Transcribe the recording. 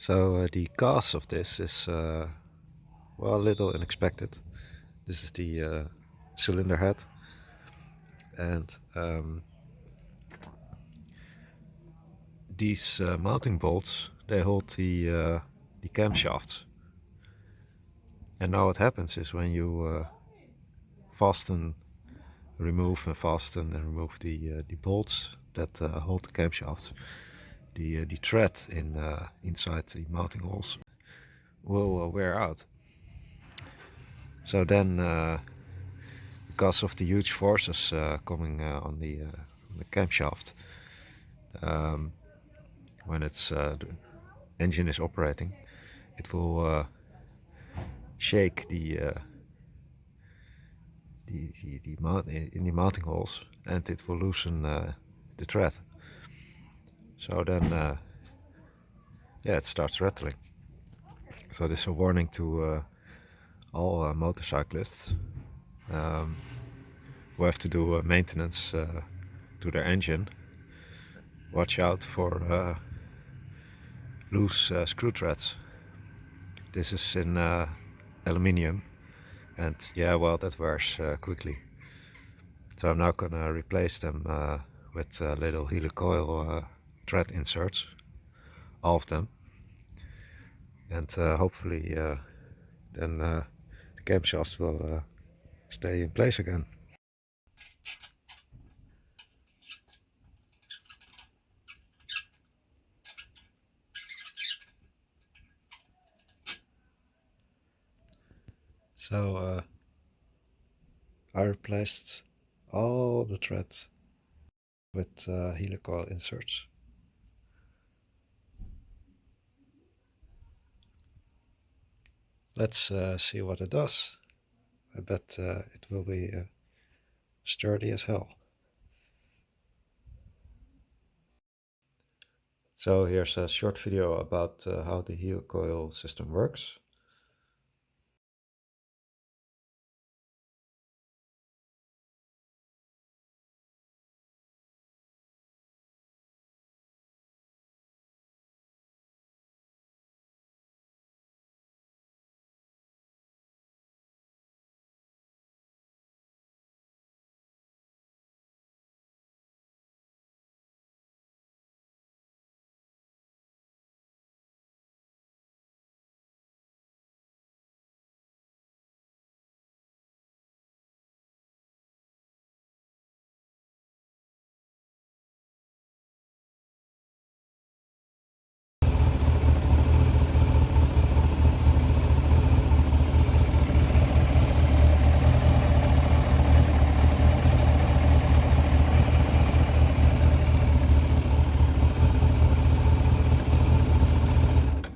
So the cause of this is well, a little unexpected. This is the cylinder head, and these mounting bolts, they hold the camshafts. And now what happens is when you fasten, remove and fasten and remove the bolts that hold the camshafts, the thread inside the mounting holes will wear out. So then, because of the huge forces coming on the camshaft, um, when the engine is operating, it will shake the mount in the mounting holes, and it will loosen the thread. So then, yeah, it starts rattling. So this is a warning to all motorcyclists who have to do maintenance to their engine. Watch out for loose screw threads. This is in aluminium, and yeah, well, that wears quickly. So I'm now gonna replace them with little helicoil thread inserts, all of them, and hopefully then the camshafts will stay in place again. So I replaced all the threads with helicoil inserts. Let's see what it does. I bet it will be sturdy as hell. So here's a short video about how the Helicoil system works.